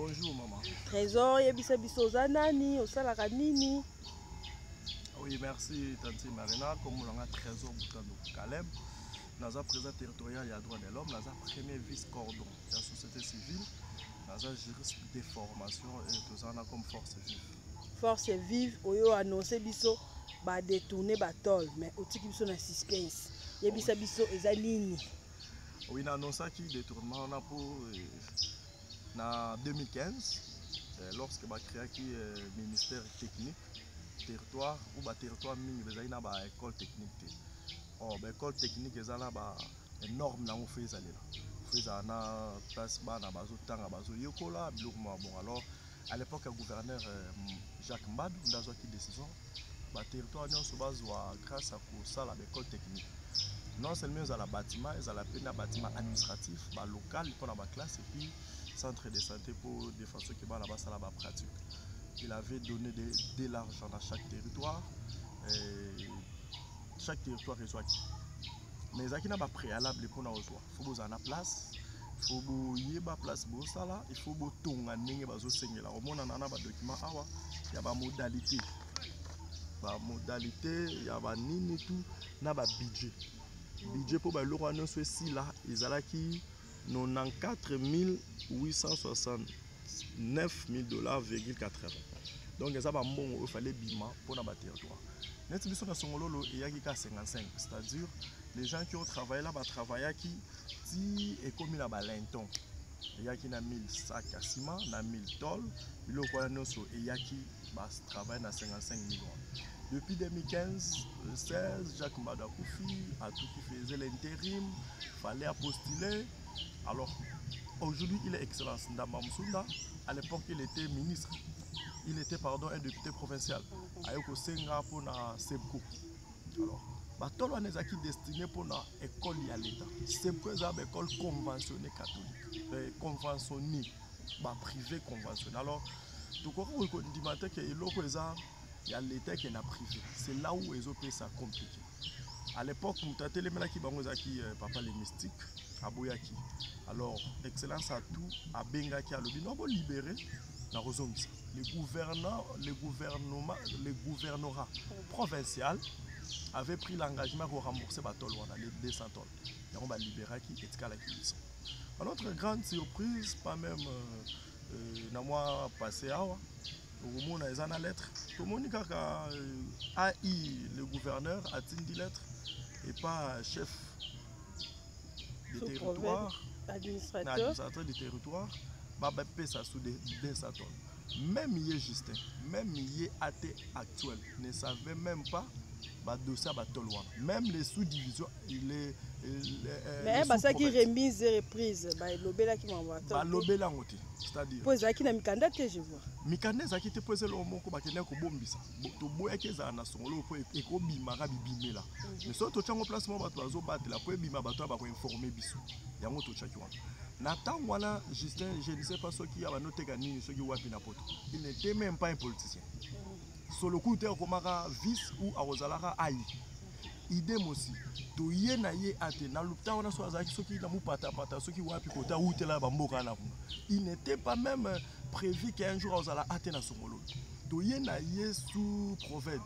Bonjour maman. Trésor, yebisa biso za nani, osalaka nini? Oui, merci Tante Marina. Comme on a Trésor Boutando Caleb, nous président territorial et droit de l'homme, nous premier vice-cordon de la société civile, nous juriste de formation et tout ça comme force vive. Force vive, oyo annoncé biso ba détourner batol, mais otiki biso na suspense. Yebisa biso eza nini? Oui, nous annoncé qui détournement on a pour en 2015 lorsque va créé qui ministère technique territoire ou ba territoire mingi bezali na ba école technique. Oh, ba école technique ezala ba énorme na on fait ezali là. Fait na place ba na bazo tanga bazo yekola biloko bon alors à l'époque le gouverneur Jacques Mbad ndazo qui décision ba territoire nyonso bazwa grâce à ça la école technique. Non seulement ils ont la bâtiment, ils ont la peine bâtiment administratif, bah local pour la classe et puis centre de santé pour des façons qui va là-bas ça là-bas pratique. Il avait donné de l'argent à chaque territoire. Chaque territoire est acquis. Mais il y a pas préalable pour nous. Il faut que vous ayez place. Il faut que vous ayez place pour ça là. Il faut que vous ayez place pour ça là. Au moins on a un document il y a des modalités. Des modalités, il y a des nini tout, na ba budget. Budget pour le roi non ceci là, ils ont qui 94 869 000 $,80. Donc il fallait bima pour la territoire. Net biso na songololo et yaki ka 55, c'est-à-dire les gens qui ont travaillé là, travaillent qui ti et comme la balenton. Il y a qui na 1000 sacs à ciment, na 1000 tôles, il y a et yaki travaille na 55 millions. Depuis 2015-16, Jacques Mbadakoufi a tout qui faisait l'intérim, fallait apostuler. Alors aujourd'hui il est excellence Ndamba Msunda. À l'époque il était ministre. Il était un député provincial. Ayoko Senga pour na Sebko. Alors, batolo nezaki destiné pour na école ya l'État. Sebko est une école conventionnée catholique, conventionnée, privé conventionnée. Alors, tout quoi on dit maintenant que l'autre il y a l'État qui est na privé. C'est là où les autres ça compliqué. À l'époque, Moutate les melaki bango zaki papa les mystiques à Boyaki. Alors, excellence à tout à Bengaki à l'obino bon libéré na Rosomisa. Le gouvernorat provincial avait pris l'engagement pour rembourser les 200 tonnes. Et on va libérer qui est calculé. À notre grande surprise, pas même dans mois passé, au moment où on a une lettre, tout le monde a le gouverneur a une lettre et pas chef du territoire, administrateur du territoire, bah ça sous 200 tonnes. Même hier Justin, même hier AT actuel ne savait même pas dossier batolwana. Même les sous-divisions, mais ça qui remise et reprise, l'obéla qui m'envoie. L'obéla ngoti, c'est-à-dire. Pour ça qui n'a mikanda te je vois. Mikanda ça qui te pose le mot ko bakenda ko bombisa. To boya ke za na songolo po e ko bimara bibimela. Mais so to chango place mo bato azo batela po bima bato ba ko informer biso. Yango to chaki wana. Nathan voilà Justin, je ne sais pas ce qui a noté gagné ce qui wapi na poto. Il n'était même pas un politicien. Sur le coup de komaka vice ou arozalara aïe. Idem aussi. To ye na ye ate na lupta wana so azaki soki na mupata pata soki wapi kota utela bamboka na kuna. Il n'était pas même prévu qu'un jour azala ate na songolo. To ye na ye sous prophète.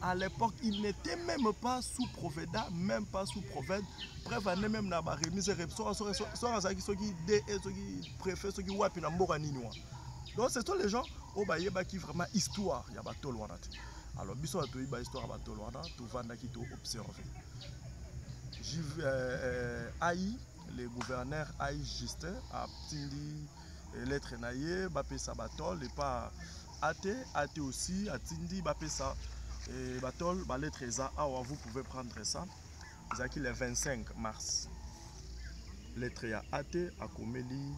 À l'époque, il n'était même pas sous proveda, même pas sous prophète. Bref, même na ba remise so azaki soki de soki préfet soki wapi na mboka nini wa. Donc c'est tous les gens au bayeba qui vraiment histoire ya batol wana. Alors biso to iba histoire batol wana, to vanda ki to observer. Aïe, le gouverneur Aïe Justin a tindi lettre naïe, bapé sa batol et pas athée aussi a tindi bapé sa batol, ba lettre eza awa vous pouvez prendre ça. Zaki le 25 mars. Lettre ya athée a comméli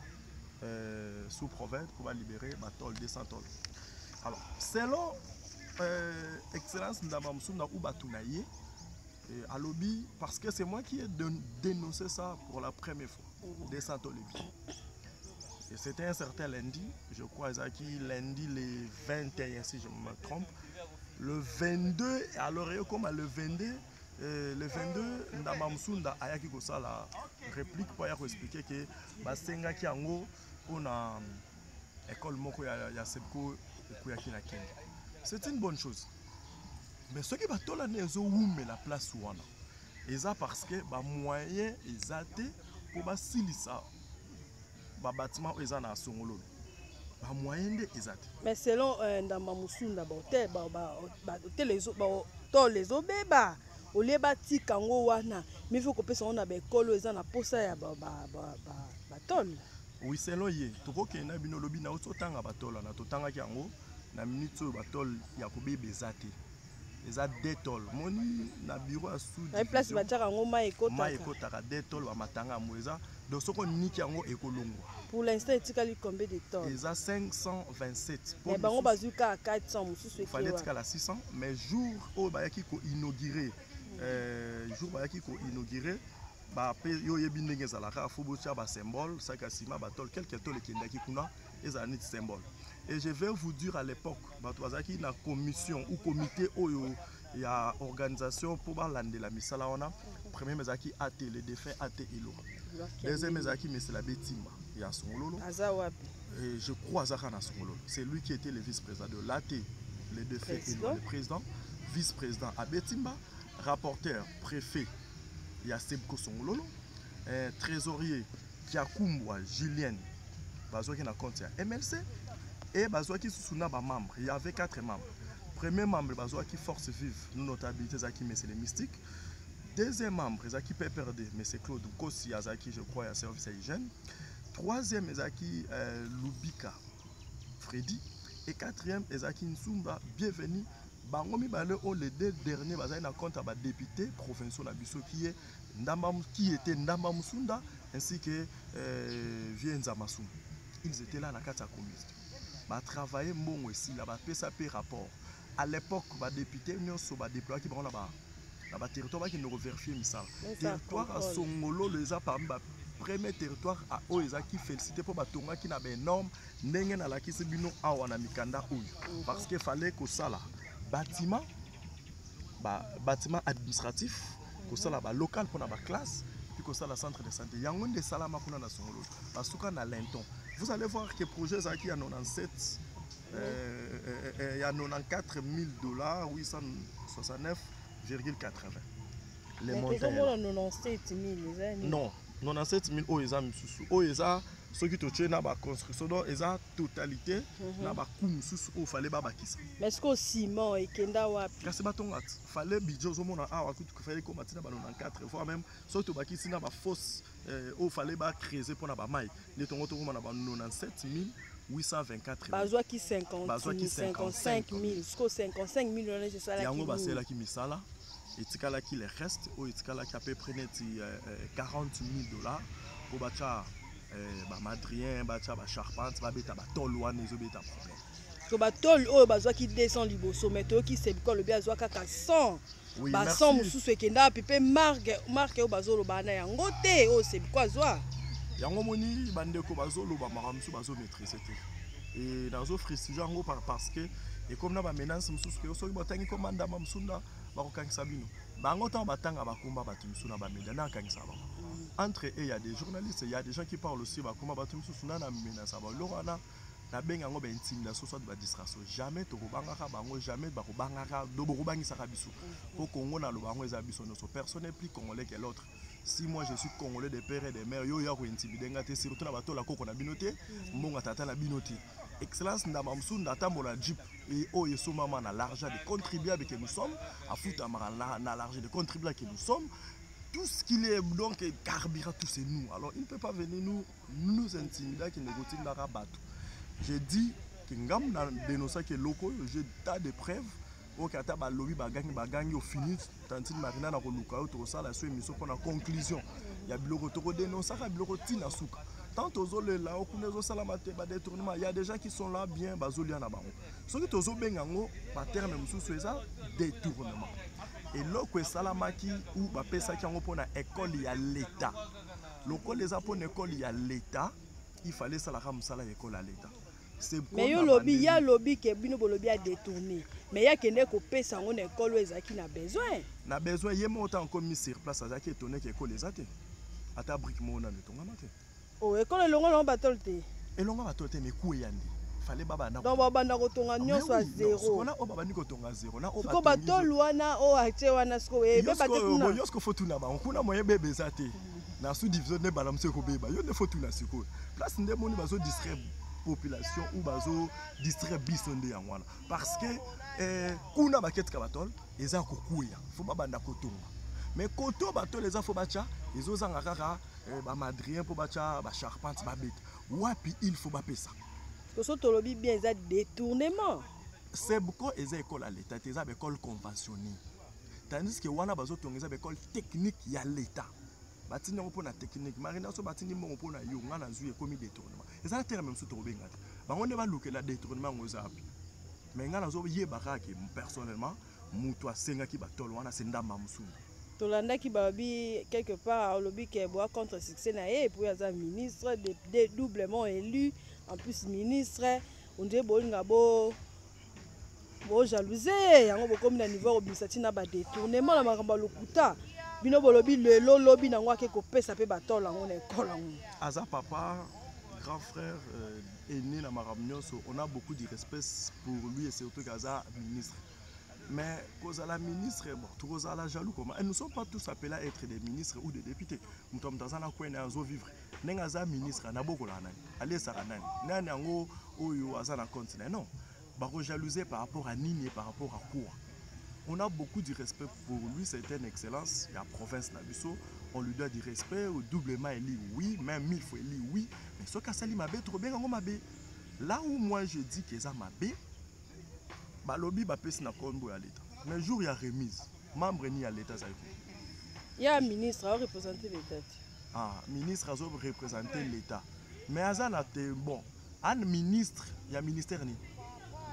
sous prophète pour libérer batol 200 tonnes. Alors, selon Excellence Ndamba Msunda ou Batunaye, à lobby, parce que c'est moi qui ai dénoncé ça pour la première fois, 200 tonnes. Et c'était un certain lundi, je crois, Zaki, lundi le 21, si je me trompe. Le 22, alors comme le 22, Ndamba Msunda a yaki kosa la réplique pour expliquer que Basenga ki ango on a école moko ya Sebko ekuyaki na Kenya. C'est une bonne chose. Mais ce qui va tola nezo oume la place wana. Eza parce que ba moyen ezate pour ba silisa ba bâtiment eza na songololo. Ba moyen de ezate. Mais selon Ndamba Musunda les obeba olie batika ngo wana mais faut que personne na bekolo eza na posa ya batol. Oui, selon ye tokoke na bino lobi na otanga batola na totanga ki yango na minute oyo batol ya kobeba ezate. Eza détol moni na bureau à sous na place bataka ngo mai ekotaka détol ba matanga moeza donc soko niki yango ekolongwa. Pour l'instant etikali combien de tonnes? Eza 527 mais bango bazuka 400 mususu ekewa fallait tika la 600 mais jour oyo bayaki ko inaugurer jour bayaki ko inaugurer ba pe yo yebi ndenge ezalaka fo botia ba symbole saka sima batol quelque tol ekendaki kuna ezala neti symbole. Et je vais vous dire à l'époque, batwazaki na commission ou comité oyo ya organisation pour balande la misala wana. Premier mezaki AT le défunt AT Ilora. Deuxième mezaki mais c'est la Betimba ya Songololo. Et je crois Zaka na Songololo. C'est lui qui était le vice-président de l'AT, le défunt Ilora, le président, vice-président à Betimba, rapporteur préfet ya Sebko Songololo, trésorier Kiakumbwa Julien Bazoki na compte ya MLC. Et Bazouaki Susuna ba membre, il y avait 4 membres. Premier membre Bazouaki Force Vive, nous notabilité Zaki mais c'est les mystiques. Deuxième membre Zaki PPRD, mais c'est Claude Kossi Azaki, je crois, à service à hygiène. Troisième Zaki Lubika Freddy. Et quatrième Zaki Nsumba, bienvenue. Bangomi Bale ont les deux derniers Bazaki na compte à ba député provincial Nabiso qui était Ndamba Musunda ainsi que Vienza Massoum. Ils étaient là dans la carte communiste. Ba travailler mbongo ici là ba pesa pe rapport à l'époque ba député nous so ba déployer qui ba ba territoire qui nous vérifier misala territoire à Songolo les a parmi ba premier territoire à Oeza qui félicité pour ba tonga qui na ba énorme ndenge na la kisi bino awa na mikanda oyo parce que fallait que ça là bâtiment administratif que ça là ba local pour na ba classe puis que ça la centre de santé yango de salama kuna na Songolo parce que na lenton. Vous allez voir que le projet Zaki il y a 97, il y a 94 000 $, 869,80. Les montants. Non, 97 000 Oeza Misusu. Oeza, ceux qui te tuent dans la construction, Oeza totalité, dans la Koumsus, il fallait babakisa. Mais est-ce que ciment et Kenda wapi? Kasi batongat, fallait bidjo zo mona awa qu'il fallait comme matina ba 94 fois même, surtout bakisi na ba fosse il fallait creuser pour la maille. Les tongo tongo na ba 97 824. Bazwa qui 55 000. Jusqu'au 55 000 c'est ça là. Yango ba c'est là qui misala. Et tikala qui les reste, ou tikala qui a peu près 40 000 $ pour bacha ba madrien, bacha ba charpente, ba beta ba tolwane zo beta problème. Que batol oh bazwa qui descend liboso mais to qui c'est quoi le bien bazwa kaka 100. Oui, ba 100 mususu ekenda pipe marque o bazolo bana yango te o c'est quoi zwa. Yango moni bande ko bazolo ba maramusu bazo maîtriser te. Et dans zo frisiger yango parce que et comme na ba menace mususu ke so botangi komanda mamsunda ba ko kangisa bino. Bango tan batanga bakumba batumsu na ba media na kangisa ba. Entre eux il y a des journalistes, il y a des gens qui parlent aussi bakumba batumsu na na menace ba lorana. Na benga ngo ba intimidation soit ba distraction jamais to robangaka bango jamais ba robangaka do robangisa ka biso au Congo na lo bango eza biso no personne n'est plus congolais que l'autre. Si moi je suis congolais de père et de mère yo ya ko intimider ngate surtout na bato la koko na binoté mbonga tata na binoté excellence Ndamba Musunda tambola jeep et o yeso mama na l'argent de contribuables que nous sommes à foutre na l'argent de contribuables que nous sommes. Tout ce qu'il est donc carburant tout c'est nous. Alors il ne peut pas venir nous intimider qui négocie na rabato. J'ai dit que ngam na dénoncer que locaux, j'ai tas de preuves au kata ba lobby bagangi au fini tantine marina na koluka to ça la émission pour la conclusion. Il y a biloko to dénoncer ka biloko tina suka. Tant aux le là okunezo salamate ba détournement, il y a des gens qui sont là bien bazolia na bango. Ceux qui tozo bengango ba terme mususu eza détournement. Et loko salamaki ou ba pesa ki yango pona école ya l'état. Loko les a pona école ya l'état, il fallait ça la ramsala école à l'état. Mais yo lobby ya lobby que bino lobby a détourné mais ya kende ko pesa ngone école ezaki na besoin yemo autant commissaire place azaki étonné que école ezate ata brique mona ne tonga mate oh école longo longo batolte elonga batolte mais ku yandi fallait baba na donc baba na kotonga nyonso à zéro on a baba ni kotonga zéro na ko batol wana o ache wana sko e beba te kuna yo sko fotuna ba on kuna moyen bebe zate na sous division ne bala mse ko beba yo ne fotuna siko place nde moni bazo distraire population ou bazo distraire biso nde ya wana parce que kuna bakete ka batol eza kokuya fo baba nda kotonga mais koto batol eza fo bacha ezo zanga kaka ba madrien po bacha ba charpente ba bête wapi il faut ba pesa que so tolobi bien eza détournement c'est beaucoup eza école à l'état eza école conventionnée tandis que wana bazo tonga eza école technique ya l'état batini ngo pona technique marina so batini mo pona yo ngana zuye komi détournement eza terme même so to benga bango ne ba lukela détournement ngoza api mais ngana zo yeba kaka personnellement muto asenga ki batolo wana senda mamsuni tolandaki babi quelque part olobi ke boa contre succès na et pour yaza ministre de doublement élu en plus ministre on dirait bolinga bo jalouser yango bokomi na niveau obisati na ba détournement na makamba lokuta bino bolobi lelo lobi na ngwa ke kopesa pe batola ngo na école ngo aza papa grand frère aîné na maramnyoso on a beaucoup de respect pour lui et surtout kaza ministre. Mais cause à la ministre, bon, tout à la jaloux comment. Et nous ne sommes pas tous appelés à être des ministres ou des députés. Nous sommes dans un coin à vivre. Nengaza ministre na boko la nani. Allez ça nani. Nani ango oyo azana continent. Non. Bako jalouser par rapport à Nini par rapport à quoi. On a beaucoup de respect pour lui, c'est une excellence. Il y a province Nabiso, on lui doit du respect. Au doublement il dit oui, même 1000 fois il dit oui. Mais ce qu'a sali mabé trop bien ango mabé. Là où moi je dis que ça mabé. Balobi ba pesi na kombo ya l'état. Mais jour ya remise, membre ni ya l'état ça. Il y a un ministre à représenter l'état. Ah, ministre a représenter l'état. Mais azana te bon, un ministre, il y a ministère ni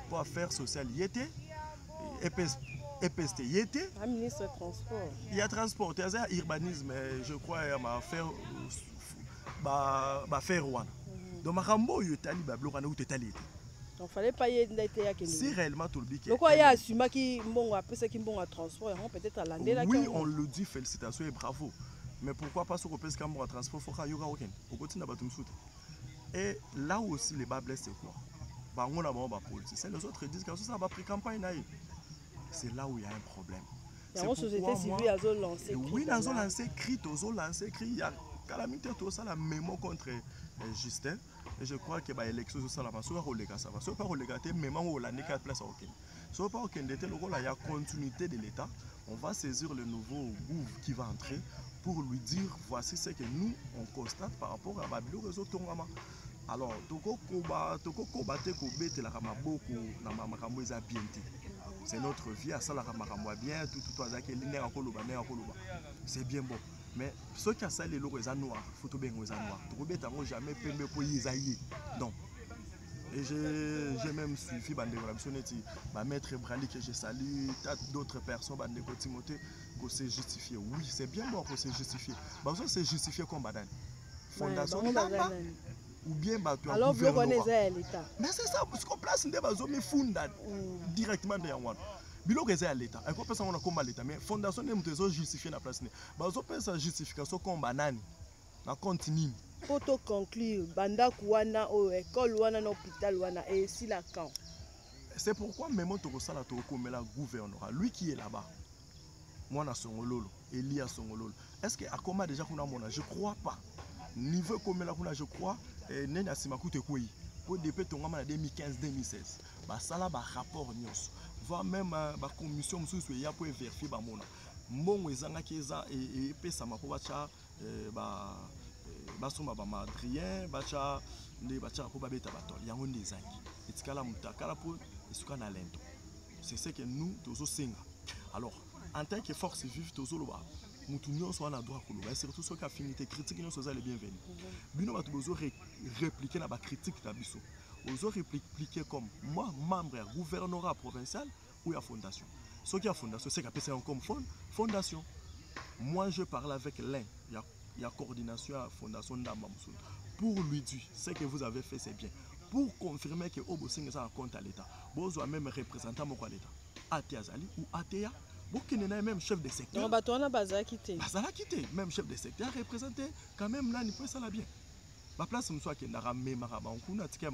pour affaires sociales yété EPST yété. Un ministre transport. Il y a transport, il y a urbanisme, je crois il y a ma affaire ba faire one. Donc makambo yo tali ba bloka na utali. Donc fallait pas y être si réellement tout le bique. Donc il y a assumé qui bon après ça qui bon à transport peut-être à l'année là. Oui, on le dit félicitations et bravo. Mais pourquoi pas sur le PS à transport faut qu'il y aura aucun. Au continue à tout. Et là aussi les bas blessés c'est quoi? Bah on a bon bah politicien les autres disent que ça va pris campagne là. C'est là où il y a un problème. C'est pourquoi société civile a lancé. Oui, ils ont lancé cri, ils ont lancé cri. Il y a calamité tout ça la mémo contre Justin. Et je crois que l'élection de Salama, soit relégat, ça va. Soit pas relégat, même on l'a n'est qu'à place à aucun. Soit pas aucun détail, il y a continuité de l'État. On va saisir le nouveau gouv qui va entrer pour lui dire voici ce que nous on constate par rapport à Babilo réseau Tongama. Alors, toko combattre kobete la ramaboko na makambo eza bien. C'est notre vie à ça la makambo bien tout azaki ligne en koloba na koloba. C'est bien bon. Mais ceux qui ont ça les logos sont noirs, photo bien aux noirs. Tu ne peux jamais permettre pour y aller. Donc, et j'ai même suivi ma maître Brali que j'ai salué, d'autres personnes, Timothée, que c'est justifié. Oui, c'est bien bon que c'est justifié. C'est justifié comme Badan. Fondation ou bien alors vous connaissez l'État. Mais c'est ça, parce qu'on place des bases directement derrière moi. Bilo à l'état. Et quoi on a comme l'état mais fondation n'est pas justifiée la place. Bazo pensa justification comme banane. Na continue. Pour te conclure, banda kuana au école wana na hôpital wana et si la camp. C'est pourquoi même on te sala to comme la gouvernement. Lui qui est là-bas. Moi na songololo, Elia songololo. Est-ce que akoma déjà kuna mona? Je crois pas. Niveau comme là kuna je crois nena simakute koi. Pour depuis tongama na 2015-2016. Ba sala ba rapport nyos. Va même la commission pour vérifier bamona mbongo ezanga keza et pesa mako bacha basoma ba madrien bacha ne bacha ko babeta batol yango ndezangi etikala mutakala pour esuka na lento c'est ce que nous tozo senga. Alors en tant que force vive tozo loba mutu nyonso na droit koloba et surtout ceux qui affinité critique nyonso za les bienvenus bino batu bozo répliquer na ba critique na biso ozo répliquer comme moi membre du gouvernorat provincial ou à fondation. Ce qui est fondation, c'est qu'après c'est comme fondation. Moi je parle avec l'un, il y a coordination à fondation d'Amamsoun. Pour lui dire ce que vous avez fait c'est bien. Pour confirmer que Obosing est en compte à l'État. Vous avez même représentant à l'État. Atea Zali ou Atea. Vous avez même chef de secteur. Non, bah toi on a Bazala quitté. Bazala quitté. Même chef de secteur représenté. Quand même là, il peut ça la bien. Ma place, je suis à Kendara, mais Maraba, on a ticket à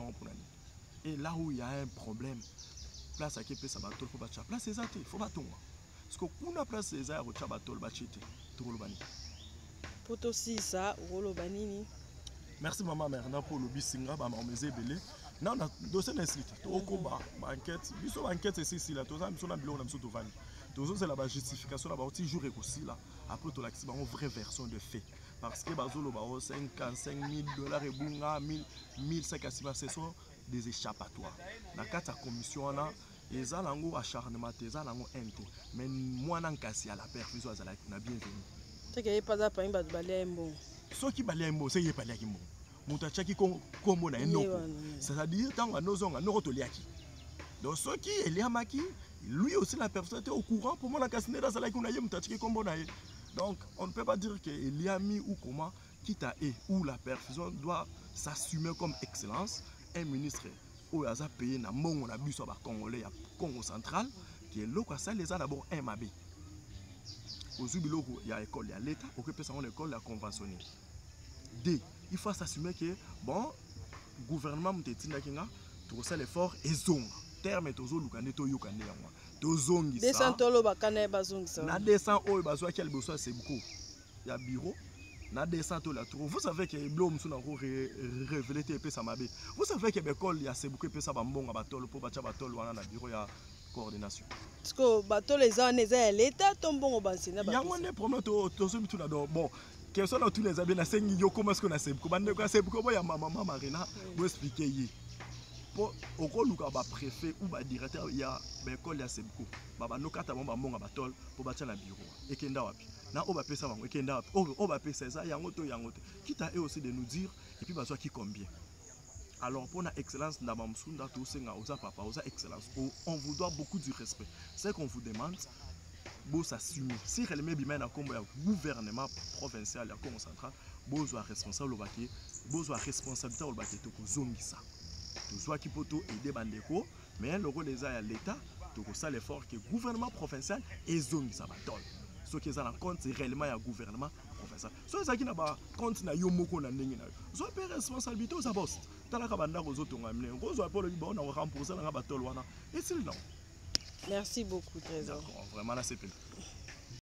Et là où il y a un problème, place à qui peut s'abattre pour battre. Place c'est ça, il faut battre. Parce que quand on a place c'est ça, on va battre le bachete. Tout le bani. Pour aussi ça, rolo banini. Merci maman Merna pour le bisinga, bah on me belé. Non, on a dossier d'inscrit. Au combat, enquête. Biso enquête c'est ici là. Tout ça, biso na bilo na biso tovani. Tout ça c'est la justification là, bah aussi jour aussi là. Après tout l'accident, une vraie version de fait. Parce que bazolo bah 55 000 $ et bunga 1005 à ce sont des échappatoires. La carte commission là, ils ont lango acharnement, ils ont lango ente. Mais moi n'en casse à la perfusion à la bienvenue. C'est qu'il n'y a pas d'appareil de balai bon. Ce qui balai bon, c'est y balai bon. Moutachaki kombo na enoko. C'est-à-dire tant que nous on a nos rotoliaki. Donc ce qui est liamaki, lui aussi la personne était au courant pour moi la casse nera ça là qu'on a eu moutachaki kombo na. Donc on ne peut pas dire que liami ou comment quitte à et où la perfusion doit s'assumer comme excellence. Un ministre où il a payé na mon on a bu sur le Congolais à Congo central qui est là quoi ça les a d'abord un mabé. Aux Zubiloko il y a école il y a l'État occupé ça en école il y a conventionné. D il faut s'assumer que bon gouvernement mtetina kinga tout ça l'effort et zone terme tozo lukande to yokande yango to zongi ça descend tolo bakana bazongi ça na descend oyo bazwa quel besoin c'est beaucoup il y a bureau na descend to la trop vous savez que blom sous na révéler te pesa mabe vous savez que l'école il y a c'est beaucoup pesa ba mbonga batolo po bacha batolo wana na bureau ya coordination parce que bateau les ans les l'état tombon au bansina ba yango ne problème to so bitu na do bon quels sont tous les habits na sengi yo comment est-ce qu'on a c'est ko bande ko c'est ko ya maman Marina vous expliquer yi pour au luka ba préfet ou ba directeur il y a ba école ya sebko ba no kata ba mbonga batol po bacha na bureau ekenda wapi na o ba pesa bango ekenda wapi o ba pesa ça yango to quitte à eux aussi de nous dire et puis bazwa qui combien. Alors pour la excellence dans Mamsunda tout senga oza papa oza excellence on vous doit beaucoup du respect. C'est qu'on vous demande beau s'assumer si réellement bimena comme gouvernement provincial ya Congo central besoin responsable obaki besoin responsabilité obaki to ko zongisa. Tout soit qui peut tout aider bandeko mais le rôle des à l'état tout ça l'effort que gouvernement provincial et zongisa batol. Ce qui est en compte c'est réellement un gouvernement provincial. So ça qui n'a pas compte na yo moko na ndenge na. So pe responsabilité aux boss. Talaka banda ko zotonga mne. Ko zo apolo ba na rembourser na batol wana. Et c'est non. Merci beaucoup Trésor. Vraiment là c'est